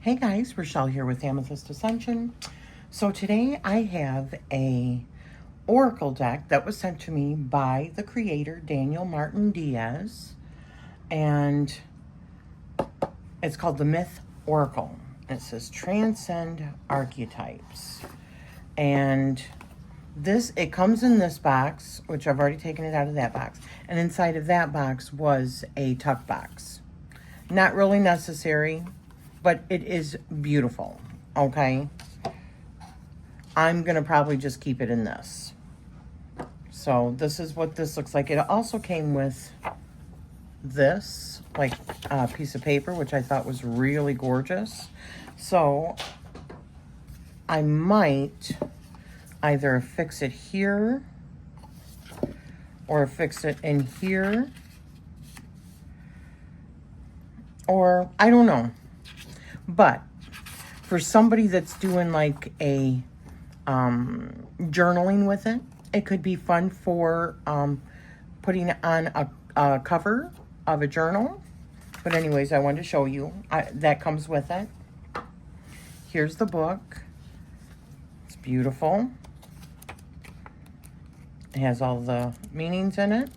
Hey guys, Rochelle here with Amethyst Ascension. So today I have a oracle deck that was sent to me by the creator, Daniel Martin Diaz. And it's called the Myth Oracle. It says Transcend Archetypes. And it comes in this box, which I've already taken it out of that box. And inside of that box was a tuck box. Not really necessary, but it is beautiful, okay? I'm going to probably just keep it in this. So this is what this looks like. It also came with this, like, piece of paper, which I thought was really gorgeous. So I might either fix it here or fix it in here. Or, I don't know. But for somebody that's doing like a journaling with it, it could be fun for putting on a cover of a journal. But anyways, I wanted to show you. That comes with it. Here's the book. It's beautiful. It has all the meanings in it.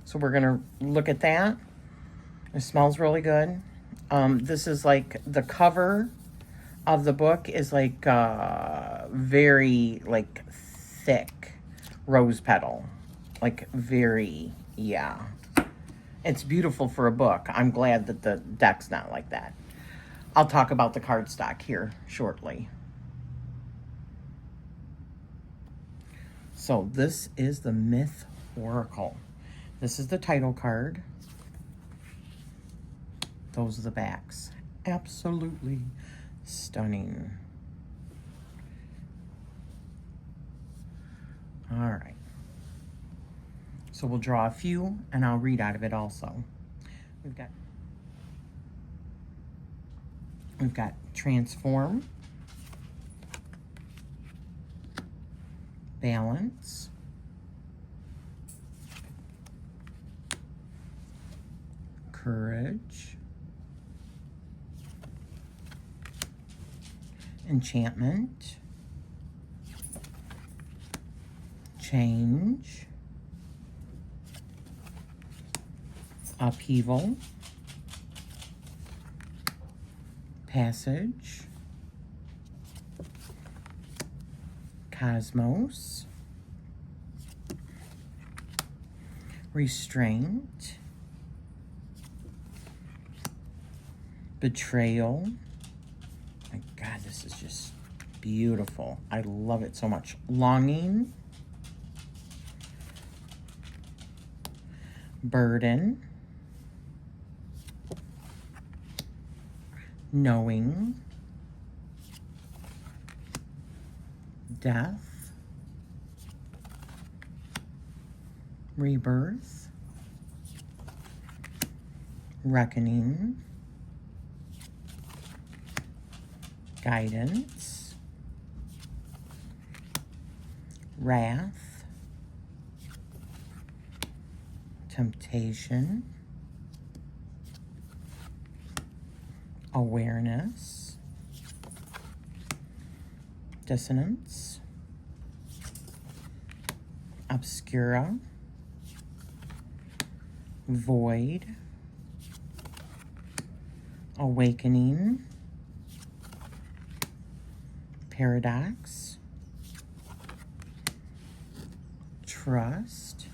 So we're going to look at that. It smells really good. This is like the cover of the book is like very like thick rose petal, like very, yeah. It's beautiful for a book. I'm glad that the deck's not like that. I'll talk about the cardstock here shortly. So this is the Myth Oracle. This is the title card. Those are the backs. Absolutely stunning. All right. So we'll draw a few, and I'll read out of it also. We've got transform, balance, courage, enchantment, change, upheaval, passage, cosmos, restraint, betrayal. My God, this is just beautiful. I love it so much. Longing, burden, knowing, death, rebirth, reckoning, guidance, wrath, temptation, awareness, dissonance, obscura, void, awakening, paradox, trust,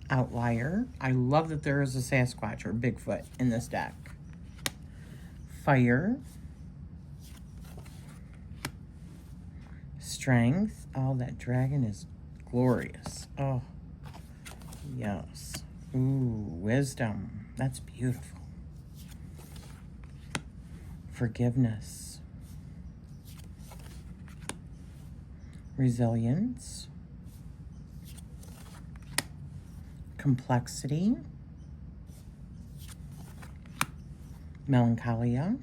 outlier. I love that there is a Sasquatch or Bigfoot in this deck. Fire, strength. Oh, that dragon is glorious. Oh, yes. Ooh, wisdom. That's beautiful. Forgiveness, resilience, complexity, melancholia,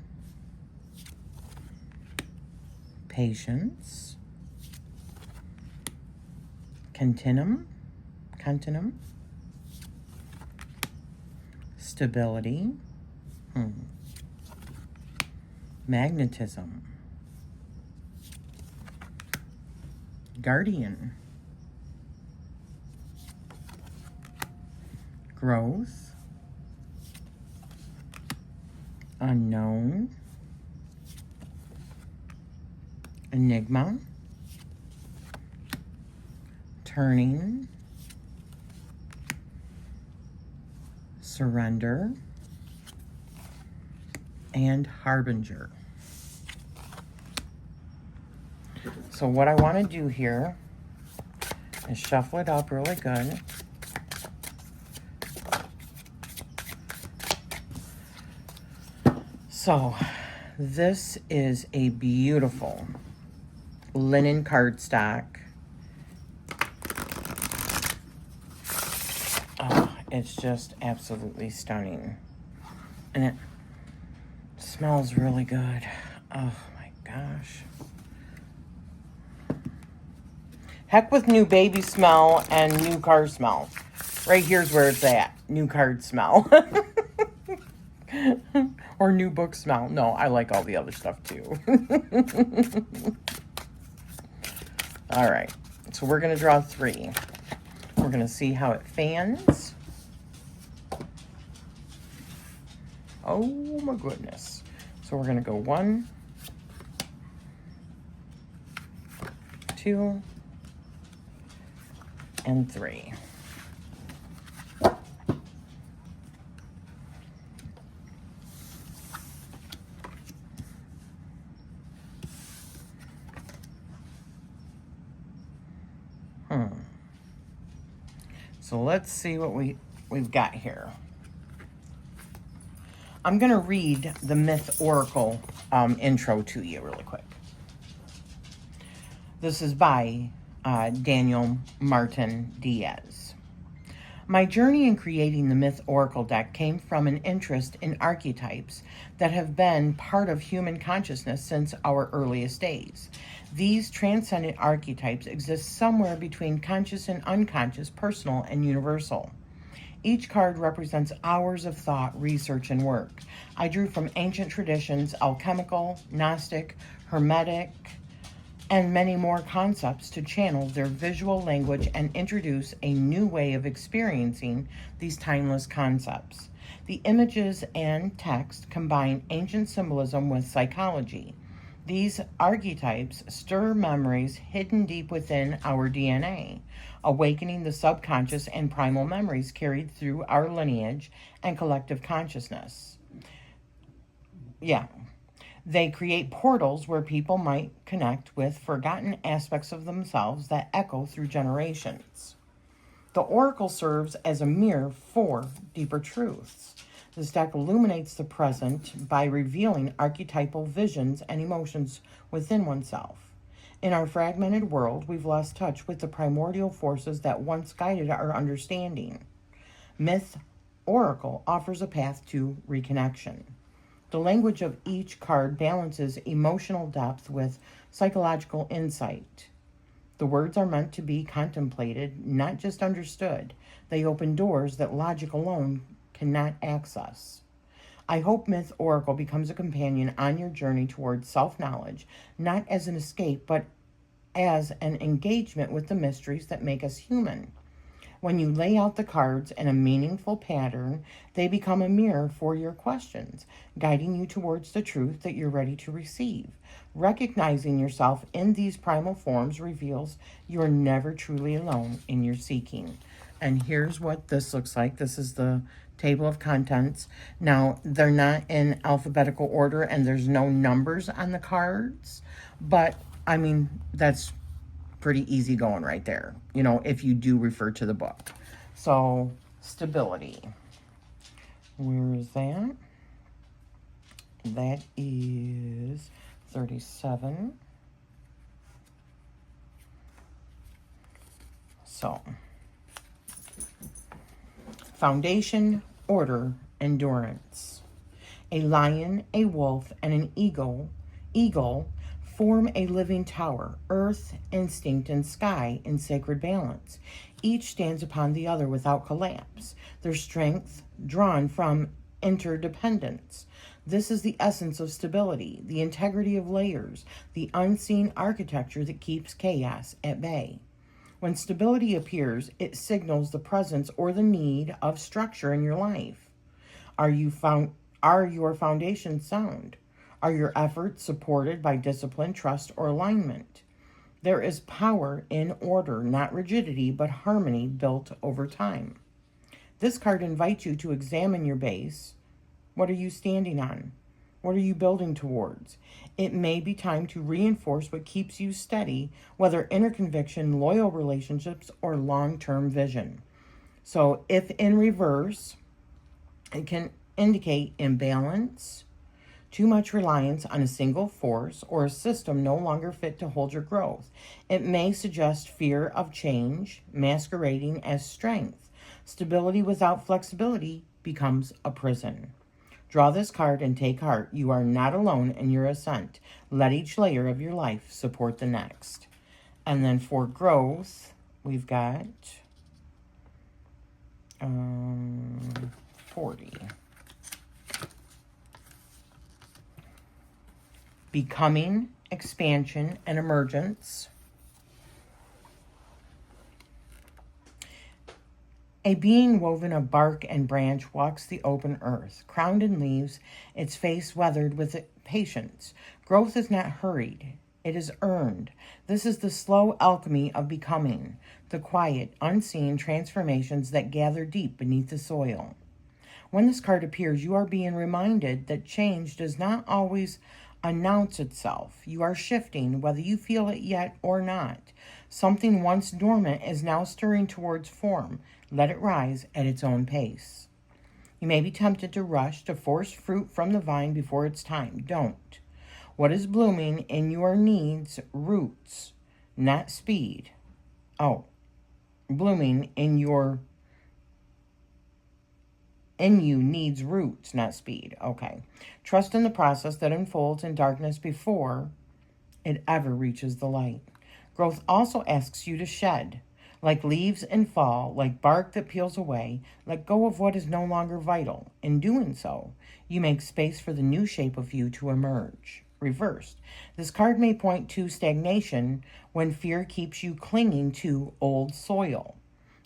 patience, continuum, stability, magnetism, guardian, growth, unknown, enigma, turning, surrender, and harbinger. So what I want to do here is shuffle it up really good. So this is a beautiful linen cardstock. Oh, it's just absolutely stunning. And it smells really good. Oh my gosh. Heck with new baby smell and new car smell. Right here's where it's at. New card smell. Or new book smell. No, I like all the other stuff too. All right. So we're going to draw 3. We're going to see how it fans. Oh my goodness. So we're going to go 1, 2, and 3. So let's see what we've got here. I'm going to read the Myth Oracle intro to you really quick. This is by Daniel Martin Diaz. My journey in creating the Myth Oracle deck came from an interest in archetypes that have been part of human consciousness since our earliest days. These transcendent archetypes exist somewhere between conscious and unconscious, personal and universal. Each card represents hours of thought, research, and work. I drew from ancient traditions, alchemical, Gnostic, Hermetic, and many more concepts to channel their visual language and introduce a new way of experiencing these timeless concepts. The images and text combine ancient symbolism with psychology. These archetypes stir memories hidden deep within our DNA, awakening the subconscious and primal memories carried through our lineage and collective consciousness. They create portals where people might connect with forgotten aspects of themselves that echo through generations. The oracle serves as a mirror for deeper truths. This deck illuminates the present by revealing archetypal visions and emotions within oneself. In our fragmented world, we've lost touch with the primordial forces that once guided our understanding. Myth Oracle offers a path to reconnection. The language of each card balances emotional depth with psychological insight. The words are meant to be contemplated, not just understood. They open doors that logic alone cannot access. I hope Myth Oracle becomes a companion on your journey towards self-knowledge, not as an escape, but as an engagement with the mysteries that make us human. When you lay out the cards in a meaningful pattern, they become a mirror for your questions, guiding you towards the truth that you're ready to receive. Recognizing yourself in these primal forms reveals you're never truly alone in your seeking. And here's what this looks like. This is the table of contents. Now, they're not in alphabetical order and there's no numbers on the cards, but I mean, that's pretty easy going right there, you know, if you do refer to the book. So, stability. Where is that? That is 37. So, foundation, order, endurance. A lion, a wolf, and an eagle form a living tower, earth, instinct, and sky in sacred balance. Each stands upon the other without collapse. Their strength drawn from interdependence. This is the essence of stability, the integrity of layers, the unseen architecture that keeps chaos at bay. When stability appears, it signals the presence or the need of structure in your life. Are your foundations sound? Are your efforts supported by discipline, trust, or alignment? There is power in order, not rigidity, but harmony built over time. This card invites you to examine your base. What are you standing on? What are you building towards? It may be time to reinforce what keeps you steady, whether inner conviction, loyal relationships, or long-term vision. So if in reverse, it can indicate imbalance, too much reliance on a single force, or a system no longer fit to hold your growth. It may suggest fear of change, masquerading as strength. Stability without flexibility becomes a prison. Draw this card and take heart. You are not alone in your ascent. Let each layer of your life support the next. And then for growth, we've got 40. Becoming, expansion, and emergence. A being woven of bark and branch walks the open earth, crowned in leaves, its face weathered with patience. Growth is not hurried, it is earned. This is the slow alchemy of becoming, the quiet, unseen transformations that gather deep beneath the soil. When this card appears, you are being reminded that change does not always announce itself. You are shifting, whether you feel it yet or not. Something once dormant is now stirring towards form. Let it rise at its own pace. You may be tempted to rush to force fruit from the vine before it's time. Don't. What is blooming in your needs roots, not speed. Blooming in you needs roots, not speed. Okay. Trust in the process that unfolds in darkness before it ever reaches the light. Growth also asks you to shed. Like leaves in fall, like bark that peels away, let go of what is no longer vital. In doing so, you make space for the new shape of you to emerge. Reversed. This card may point to stagnation when fear keeps you clinging to old soil.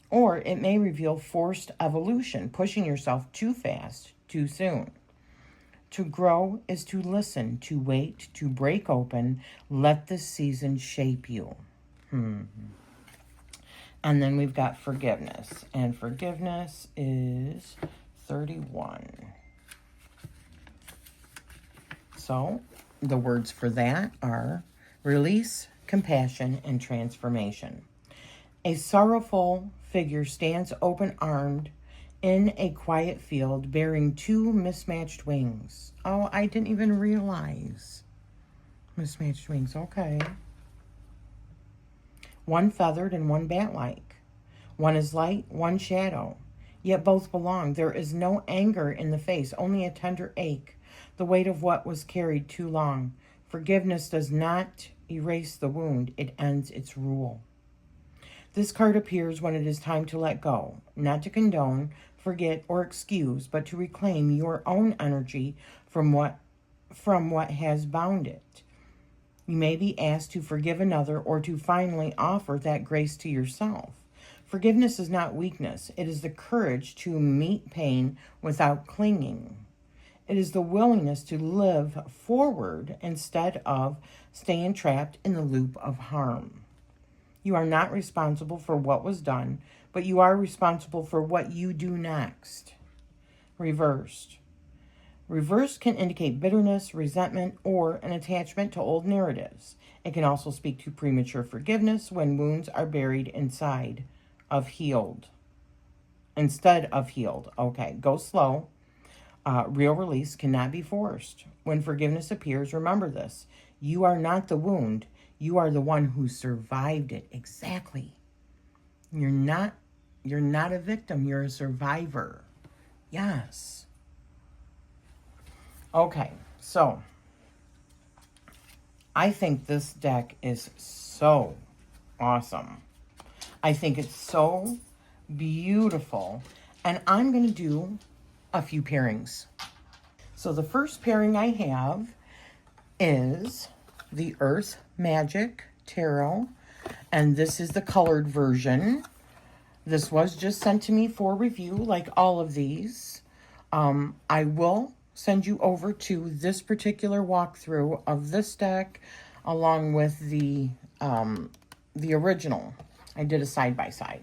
Or it may reveal forced evolution, pushing yourself too fast, too soon. To grow is to listen, to wait, to break open. Let this season shape you. And then we've got forgiveness. And forgiveness is 31. So the words for that are release, compassion, and transformation. A sorrowful figure stands open-armed in a quiet field bearing two mismatched wings. Oh, I didn't even realize. Mismatched wings, okay. One feathered and one bat-like. One is light, one shadow. Yet both belong. There is no anger in the face, only a tender ache, the weight of what was carried too long. Forgiveness does not erase the wound, it ends its rule. This card appears when it is time to let go, not to condone, forget, or excuse, but to reclaim your own energy from what has bound it. You may be asked to forgive another or to finally offer that grace to yourself. Forgiveness is not weakness. It is the courage to meet pain without clinging. It is the willingness to live forward instead of staying trapped in the loop of harm. You are not responsible for what was done, but you are responsible for what you do next. Reversed. Reversed can indicate bitterness, resentment, or an attachment to old narratives. It can also speak to premature forgiveness when wounds are buried instead of healed. Okay, go slow. Real release cannot be forced. When forgiveness appears, remember this. You are not the wound. You are the one who survived it. Exactly. You're not a victim. You're a survivor. Yes. Okay, so I think this deck is so awesome. I think it's so beautiful. And I'm going to do a few pairings. So the first pairing I have is the Earth Magic Tarot, and this is the colored version. This was just sent to me for review, like all of these. I will send you over to this particular walkthrough of this deck, along with the original. I did a side-by-side.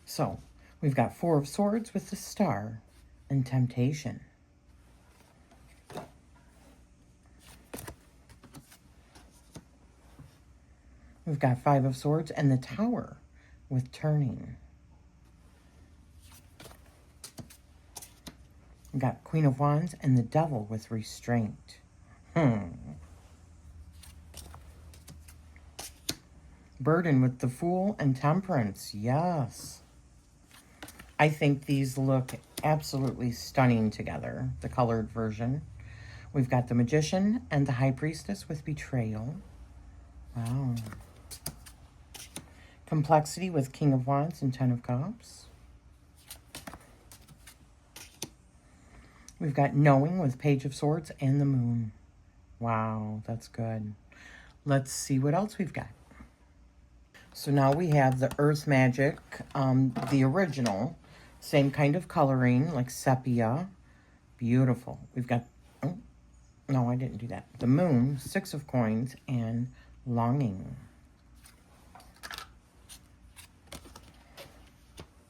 So, we've got Four of Swords with the Star and Temptation. We've got Five of Swords and the Tower with Turning. We've got Queen of Wands and the Devil with Restraint. Burden with the Fool and Temperance. Yes. I think these look absolutely stunning together, the colored version. We've got the Magician and the High Priestess with Betrayal. Wow. Complexity with King of Wands and Ten of Cups. We've got Knowing with Page of Swords and the Moon. Wow, that's good. Let's see what else we've got. So now we have the Earth Magic, the original. Same kind of coloring, like sepia. Beautiful. We've got, oh, no, I didn't do that. The Moon, Six of Coins, and Longing.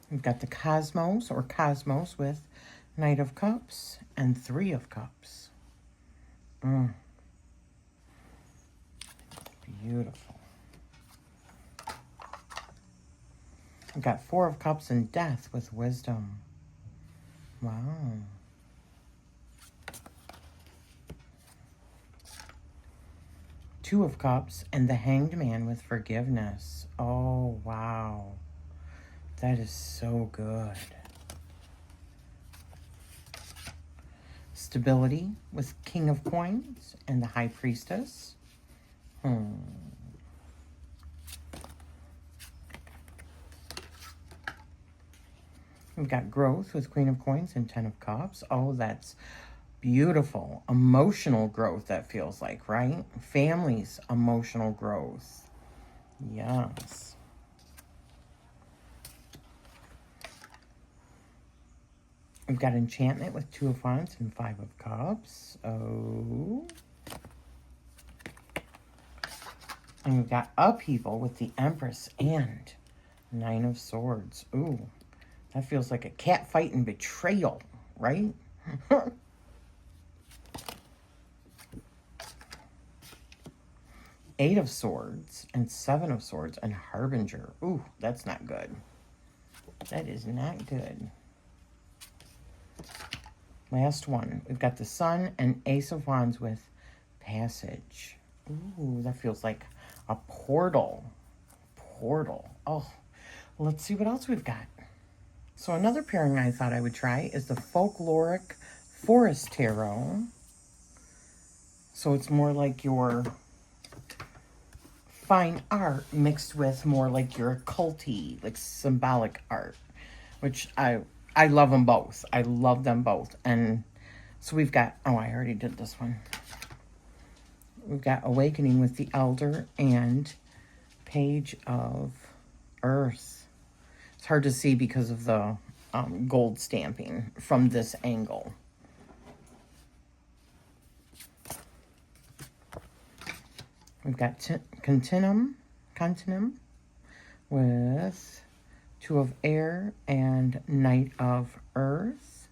We've got the Cosmos, or Cosmos, with Knight of Cups and Three of Cups. Beautiful. We've got Four of Cups and Death with Wisdom. Wow. Two of Cups and the Hanged Man with Forgiveness. Oh, wow. That is so good. Stability with King of Coins and the High Priestess. We've got Growth with Queen of Coins and Ten of Cups. Oh, that's beautiful. Emotional growth, that feels like, right? Family's emotional growth. Yes. We've got Enchantment with Two of Wands and Five of Cups. Oh. And we've got Upheaval with the Empress and Nine of Swords. Ooh, that feels like a cat fight and betrayal, right? Eight of Swords and Seven of Swords and Harbinger. Ooh, that's not good. That is not good. Last one. We've got the Sun and Ace of Wands with Passage. Ooh, that feels like a portal. Portal. Oh, let's see what else we've got. So another pairing I thought I would try is the Folkloric Forest Tarot. So it's more like your fine art mixed with more like your occulty, like symbolic art, which I love them both. I love them both. And so we've got, oh, I already did this one. We've got Awakening with the Elder and Page of Earth. It's hard to see because of the gold stamping from this angle. We've got Continuum with Two of Air and Knight of Earth.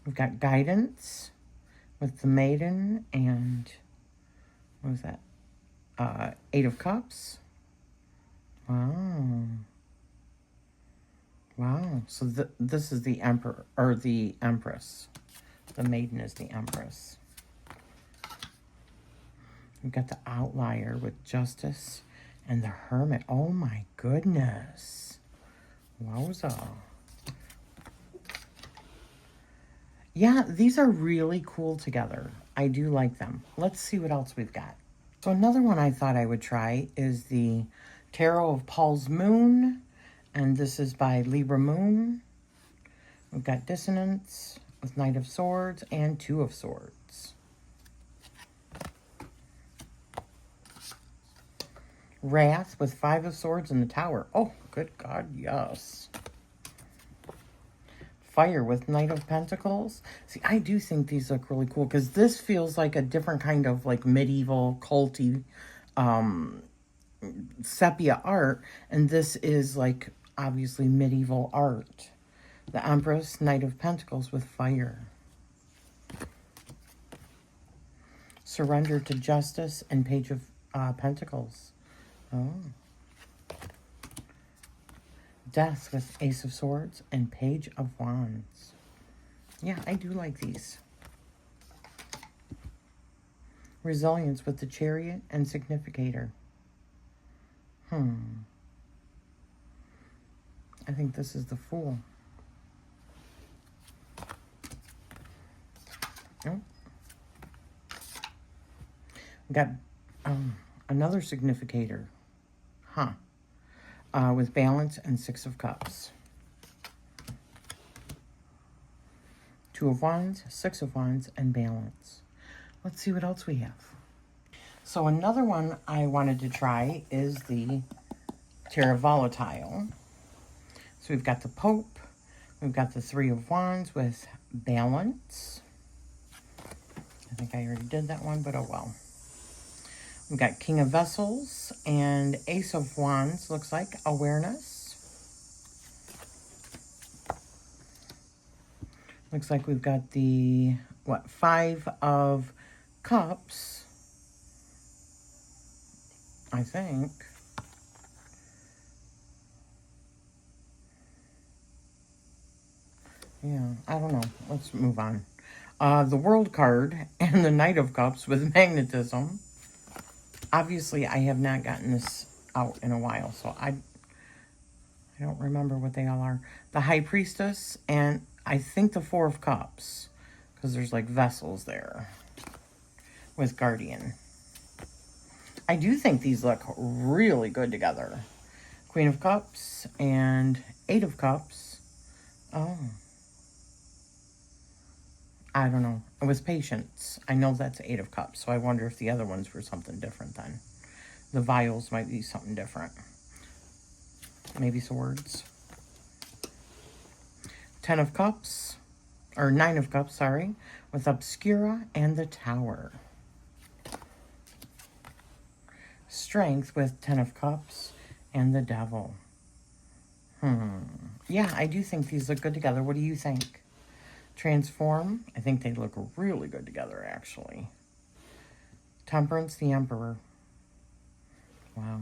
We've got Guidance with the Maiden and, what was that? Eight of Cups. Wow. Wow. So this is the Emperor, or the Empress. The Maiden is the Empress. We've got the Outlier with Justice and the Hermit. Oh my goodness. Wowza. Yeah, these are really cool together. I do like them. Let's see what else we've got. So another one I thought I would try is the Tarot of Paul's Moon. And this is by Libra Moon. We've got Dissonance with Knight of Swords and Two of Swords. Wrath with Five of Swords in the Tower. Oh, good God, yes. Fire with Knight of Pentacles. See, I do think these look really cool because this feels like a different kind of like medieval culty sepia art, and this is like obviously medieval art. The Empress, Knight of Pentacles with fire. Surrender to Justice and Page of Pentacles. Oh. Death with Ace of Swords and Page of Wands. Yeah, I do like these. Resilience with the Chariot and Significator. I think this is the Fool. Oh. We got another Significator. With Balance and Six of Cups. Two of Wands, Six of Wands, and Balance. Let's see what else we have. So another one I wanted to try is the Tarot Volatile. So we've got the Pope. We've got the Three of Wands with Balance. I think I already did that one, but oh well. We've got King of Vessels and Ace of Wands, looks like, Awareness. Looks like we've got the, Five of Cups, I think. Yeah, I don't know. Let's move on. The World card and the Knight of Cups with Magnetism. Obviously, I have not gotten this out in a while, so I don't remember what they all are. The High Priestess and I think the Four of Cups, because there's like vessels there with Guardian. I do think these look really good together. Queen of Cups and Eight of Cups. Oh. I don't know. It was Patience. I know that's Eight of Cups, so I wonder if the other ones were something different then. The vials might be something different. Maybe swords. Ten of Cups, or Nine of Cups, sorry, with Obscura and the Tower. Strength with Ten of Cups and the Devil. Yeah, I do think these look good together. What do you think? Transform. I think they look really good together, actually. Temperance, the Emperor. Wow.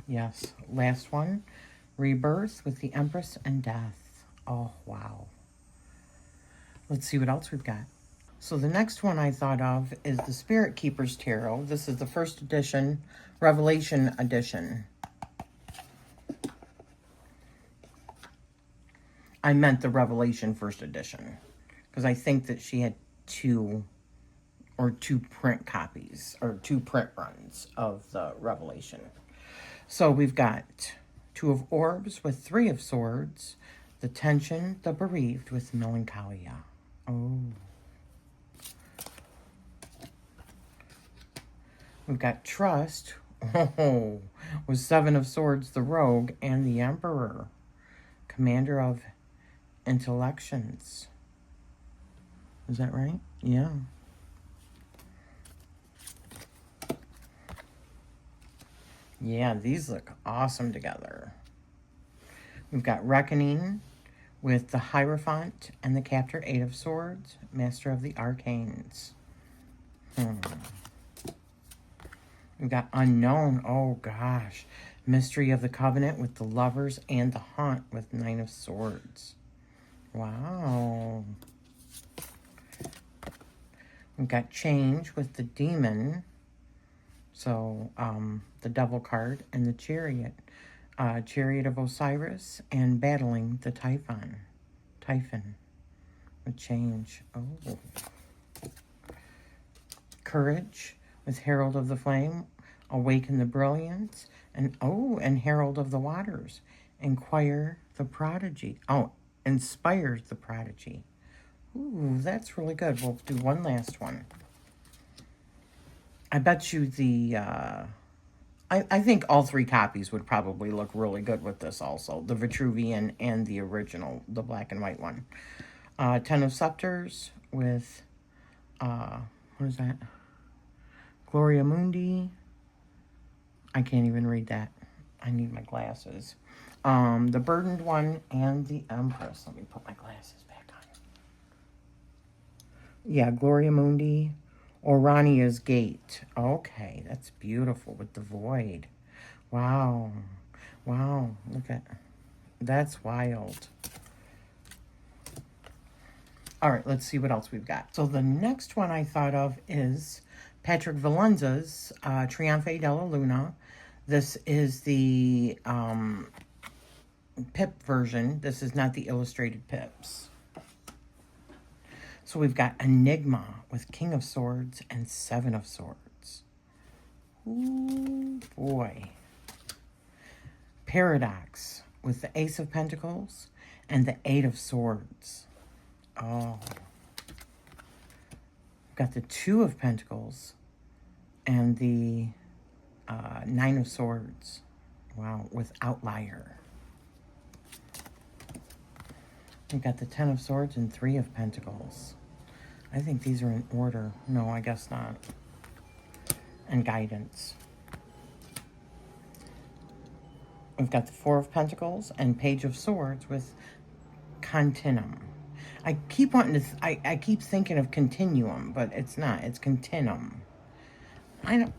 Yes. Last one. Rebirth with the Empress and Death. Oh, wow. Let's see what else we've got. So the next one I thought of is the Spirit Keeper's Tarot. This is the first edition, Revelation edition. I meant the Revelation first edition, because I think that she had two print copies, or two print runs of the Revelation. So we've got Two of Orbs with Three of Swords, the Tension, the Bereaved with Melancholia. Oh. We've got Trust, with Seven of Swords, the Rogue, and the Emperor, Commander of Intellections. Is that right? Yeah. Yeah, these look awesome together. We've got Reckoning with the Hierophant and the Captor, Eight of Swords, Master of the Arcanes. We've got Unknown. Oh, gosh. Mystery of the Covenant with the Lovers and the Hunt with Nine of Swords. Wow. We've got Change with the Demon. So, the Devil card and the Chariot. Chariot of Osiris and Battling the Typhon. With Change. Oh. Courage with Herald of the Flame, Awaken the Brilliance, and Herald of the Waters, Inquire the Prodigy. Oh, Inspires the Prodigy. Ooh, that's really good. We'll do one last one. I bet you I think all 3 copies would probably look really good with this also. The Vitruvian and the original, the black and white one. 10 of Scepters with, what is that? Gloria Mundi. I can't even read that. I need my glasses. The Burdened one and the Empress. Let me put my glasses back on. Yeah, Gloria Mundi. Orania's Gate. Okay, that's beautiful with the Void. Wow. Wow, look at, that's wild. All right, let's see what else we've got. So the next one I thought of is Patrick Valenza's Trionfe della Luna. This is the pip version. This is not the illustrated pips. So we've got Enigma with King of Swords and 7 of Swords. Ooh, boy. Paradox with the Ace of Pentacles and the 8 of Swords. Oh. We've got the 2 of Pentacles and the 9 of Swords. Wow, with Outlier. We've got the 10 of Swords and 3 of Pentacles. I think these are in order. No, I guess not. And Guidance. We've got the 4 of Pentacles and Page of Swords with Continuum. I keep wanting to, I keep thinking of Continuum, but it's not. It's Continuum.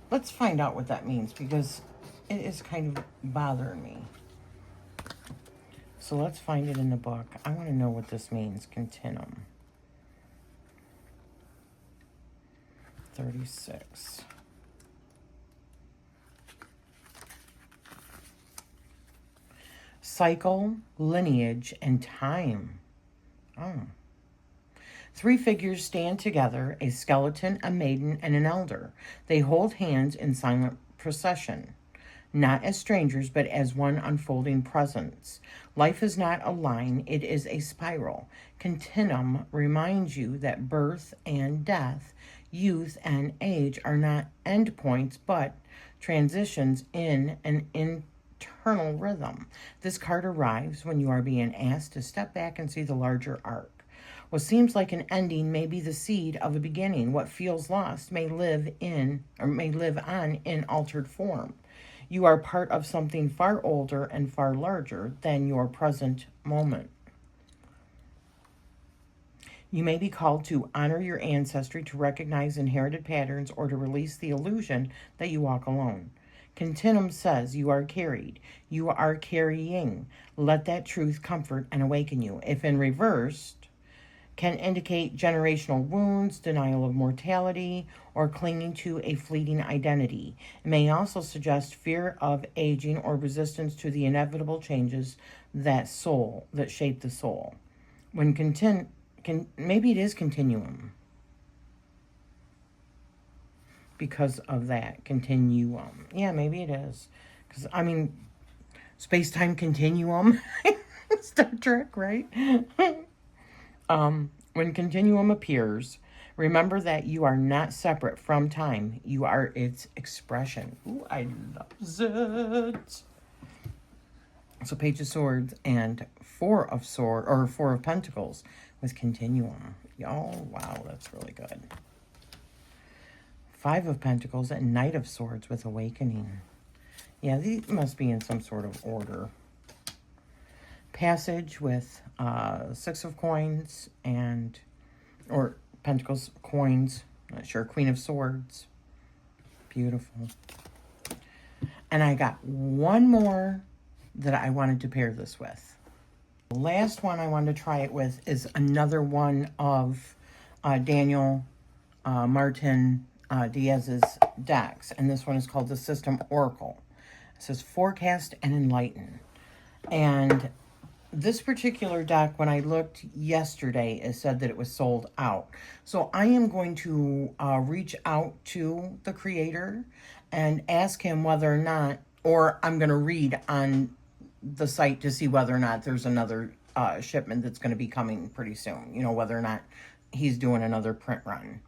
Let's find out what that means, because it is kind of bothering me. So let's find it in the book. I want to know what this means, Continuum. 36. Cycle, lineage, and time. Oh. 3 figures stand together, a skeleton, a maiden, and an elder. They hold hands in silent procession, not as strangers, but as one unfolding presence. Life is not a line, it is a spiral. Continuum reminds you that birth and death, youth and age are not endpoints, but transitions in an internal rhythm. This card arrives when you are being asked to step back and see the larger arc. What seems like an ending may be the seed of a beginning. What feels lost may live on in altered form. You are part of something far older and far larger than your present moment. You may be called to honor your ancestry, to recognize inherited patterns, or to release the illusion that you walk alone. Continuum says you are carried. You are carrying. Let that truth comfort and awaken you. If in reversed, can indicate generational wounds, denial of mortality, or clinging to a fleeting identity. It may also suggest fear of aging or resistance to the inevitable changes that shape the soul. When maybe it is continuum. Because of that continuum. Yeah, maybe it is. Because, I mean, space-time continuum. Star Trek, right? When continuum appears, remember that you are not separate from time. You are its expression. Ooh, I love it. So Page of Swords and 4 of Pentacles with continuum. Oh, wow, that's really good. 5 of Pentacles and Knight of Swords with awakening. Yeah, these must be in some sort of order. Passage with 6 of Coins or Pentacles, Coins, not sure, Queen of Swords. Beautiful. And I got one more that I wanted to pair this with. The last one I wanted to try it with is another one of Daniel Martin Diaz's decks. And this one is called the System Oracle. It says Forecast and Enlighten. And this particular deck, when I looked yesterday, it said that it was sold out. So I am going to reach out to the creator and ask him whether or not, or I'm going to read on the site to see whether or not there's another shipment that's going to be coming pretty soon. You know, whether or not he's doing another print run.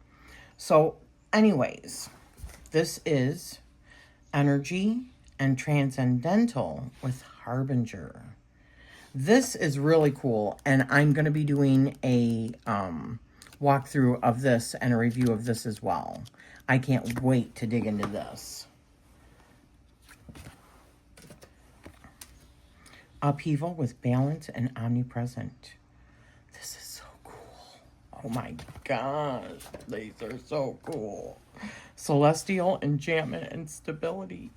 So anyways, this is Energy and Transcendental with Harbinger. This is really cool, and I'm going to be doing a walkthrough of this and a review of this as well. I can't wait to dig into this. Upheaval with balance and omnipresent. This is so cool. Oh my gosh, these are so cool. Celestial enchantment and stability.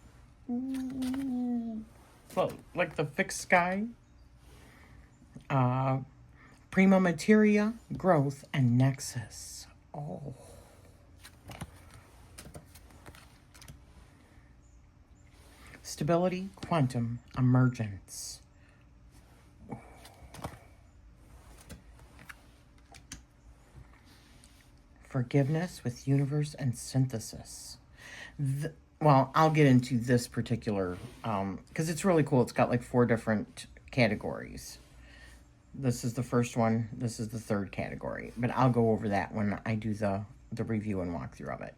Ooh. So, like the fixed sky. Prima materia, growth, and nexus. Oh. Stability, quantum, emergence. Forgiveness with universe and synthesis. Well, I'll get into this particular, because it's really cool. It's got like 4 different categories. This is the first one. This is the 3rd category. But I'll go over that when I do the review and walkthrough of it.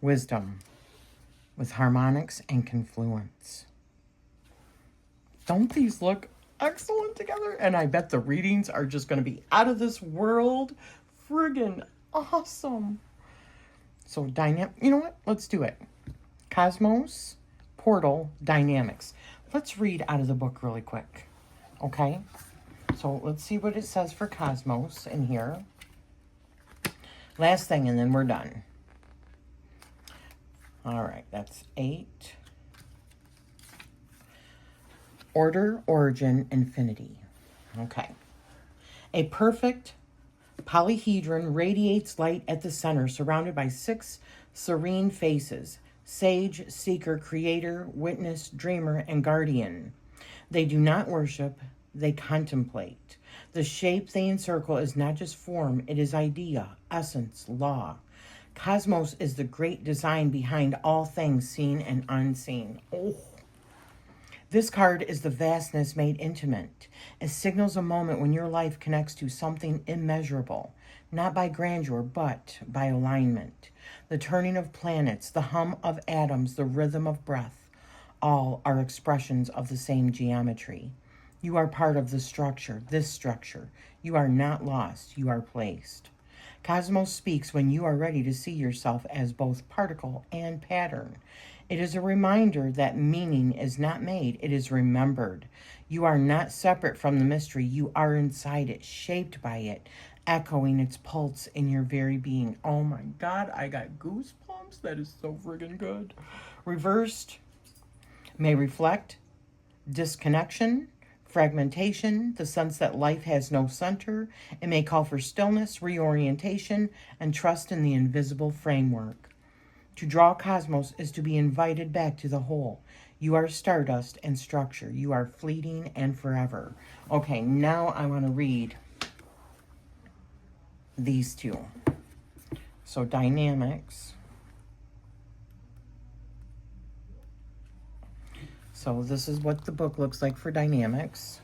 Wisdom with harmonics and confluence. Don't these look excellent together? And I bet the readings are just going to be out of this world. Friggin' awesome. So you know what? Let's do it. Cosmos, portal, dynamics. Let's read out of the book really quick. Okay? So let's see what it says for Cosmos in here. Last thing, and then we're done. All right, that's 8. Order, origin, infinity. Okay. A perfect polyhedron radiates light at the center, surrounded by 6 serene faces: sage, seeker, creator, witness, dreamer, and guardian. They do not worship, they contemplate. The shape they encircle is not just form, it is idea, essence, law. Cosmos is the great design behind all things seen and unseen. Oh. This card is the vastness made intimate. It signals a moment when your life connects to something immeasurable, not by grandeur, but by alignment. The turning of planets, the hum of atoms, the rhythm of breath, all are expressions of the same geometry. You are part of the structure, this structure. You are not lost, you are placed. Cosmos speaks when you are ready to see yourself as both particle and pattern. It is a reminder that meaning is not made, it is remembered. You are not separate from the mystery, you are inside it, shaped by it, echoing its pulse in your very being. Oh my God, I got goosebumps. That is so friggin' good. Reversed may reflect disconnection, fragmentation, the sense that life has no center. It may call for stillness, reorientation, and trust in the invisible framework. To draw Cosmos is to be invited back to the whole. You are stardust and structure. You are fleeting and forever. Okay, now I want to read these 2. So dynamics. So this is what the book looks like for dynamics.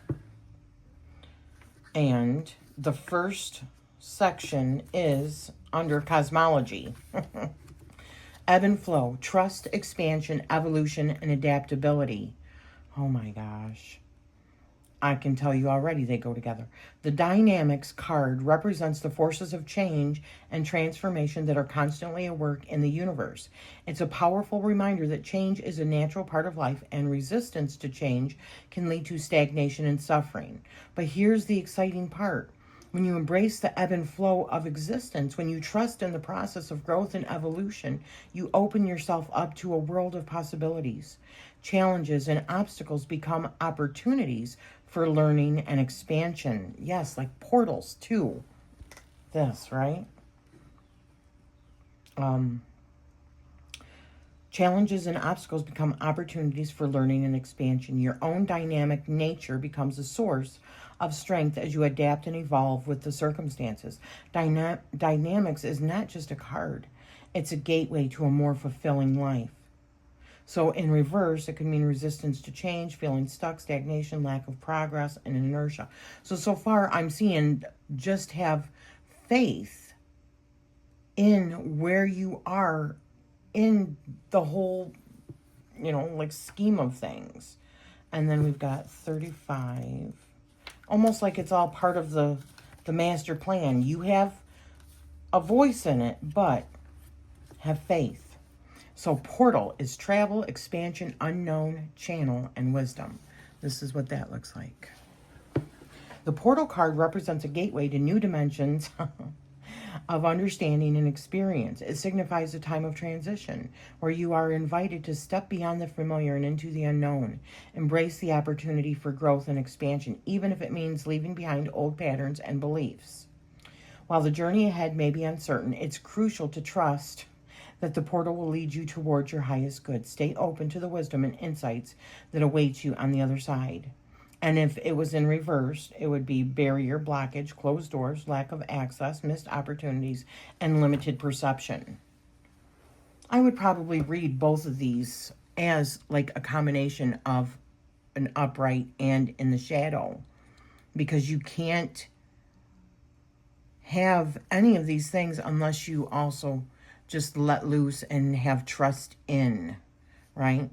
And the first section is under cosmology. Ebb and flow, trust, expansion, evolution, and adaptability. Oh my gosh. I can tell you already they go together. The dynamics card represents the forces of change and transformation that are constantly at work in the universe. It's a powerful reminder that change is a natural part of life, and resistance to change can lead to stagnation and suffering. But here's the exciting part. When you embrace the ebb and flow of existence, when you trust in the process of growth and evolution, you open yourself up to a world of possibilities. Challenges and obstacles become opportunities for learning and expansion. Yes, like portals to this, right? Challenges and obstacles become opportunities for learning and expansion. Your own dynamic nature becomes a source of strength as you adapt and evolve with the circumstances. Dynamics is not just a card. It's a gateway to a more fulfilling life. So in reverse, it can mean resistance to change, feeling stuck, stagnation, lack of progress, and inertia. So far I'm seeing just have faith in where you are in the whole, like scheme of things. And then we've got 35. Almost like it's all part of the master plan. You have a voice in it, but have faith. So portal is travel, expansion, unknown, channel, and wisdom. This is what that looks like. The portal card represents a gateway to new dimensions of understanding and experience. It signifies a time of transition where you are invited to step beyond the familiar and into the unknown. Embrace the opportunity for growth and expansion, even if it means leaving behind old patterns and beliefs. While the journey ahead may be uncertain, it's crucial to trust that the portal will lead you towards your highest good. Stay open to the wisdom and insights that await you on the other side. And if it was in reverse, it would be barrier, blockage, closed doors, lack of access, missed opportunities, and limited perception. I would probably read both of these as like a combination of an upright and in the shadow, because you can't have any of these things unless you also just let loose and have trust in, right?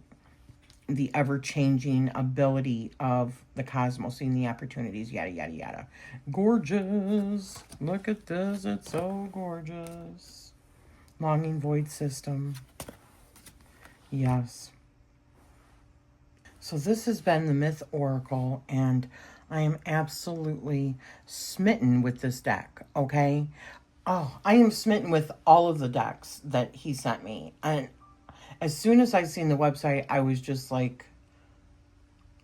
The ever-changing ability of the cosmos, seeing the opportunities, yada, yada, yada. Gorgeous. Look at this. It's so gorgeous. Longing void system. Yes. So this has been the Myth Oracle, and I am absolutely smitten with this deck, okay? Oh, I am smitten with all of the decks that he sent me. And as soon as I seen the website, I was just like,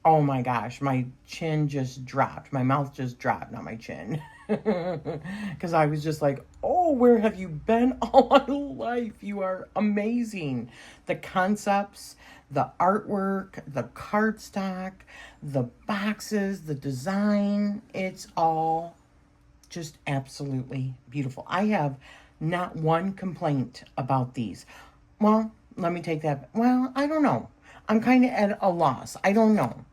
oh my gosh, my chin just dropped. My mouth just dropped, not my chin. Because I was just like, oh, where have you been all my life? You are amazing. The concepts, the artwork, the cardstock, the boxes, the design, it's all just absolutely beautiful. I have not one complaint about these. Well, let me take that. Well, I don't know. I'm kind of at a loss. I don't know.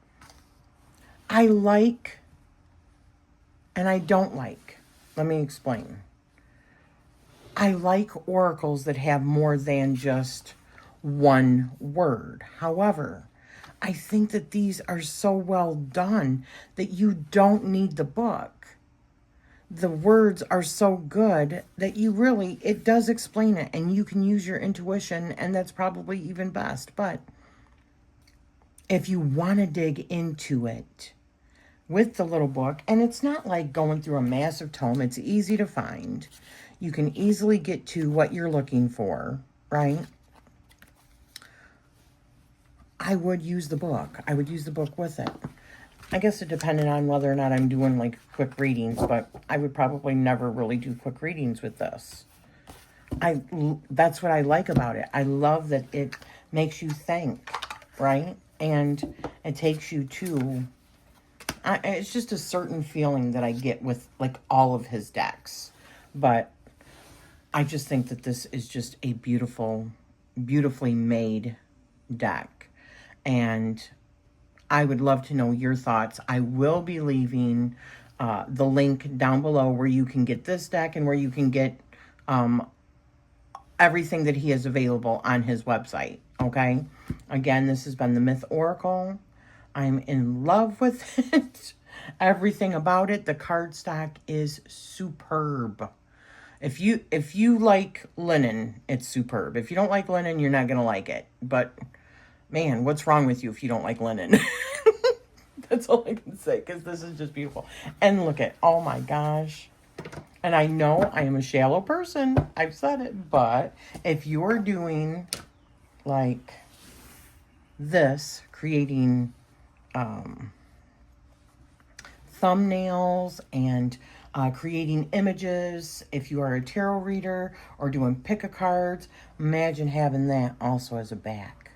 I like and I don't like. Let me explain. I like oracles that have more than just one word. However, I think that these are so well done that you don't need the book. The words are so good that it does explain it, and you can use your intuition, and that's probably even best. But if you want to dig into it with the little book, and it's not like going through a massive tome, it's easy to find. You can easily get to what you're looking for, right? I would use the book. I would use the book with it. I guess it depended on whether or not I'm doing like quick readings, but I would probably never really do quick readings with this. That's what I like about it. I love that it makes you think, right? And it takes you to, it's just a certain feeling that I get with like all of his decks. But I just think that this is just a beautifully made deck. And I would love to know your thoughts. I will be leaving the link down below where you can get this deck and where you can get everything that he has available on his website, okay? Again, this has been the Myth Oracle. I'm in love with it. Everything about it. The cardstock is superb. If you like linen, it's superb. If you don't like linen, you're not going to like it. But man, what's wrong with you if you don't like linen? That's all I can say, because this is just beautiful. And look at, oh my gosh. And I know I am a shallow person. I've said it. But if you're doing like this, creating thumbnails and creating images. If you are a tarot reader or doing pick-a-cards, imagine having that also as a back.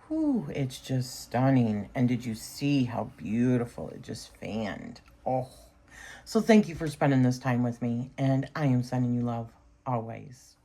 Whew, it's just stunning. And did you see how beautiful it just fanned? Oh, so thank you for spending this time with me, and I am sending you love always.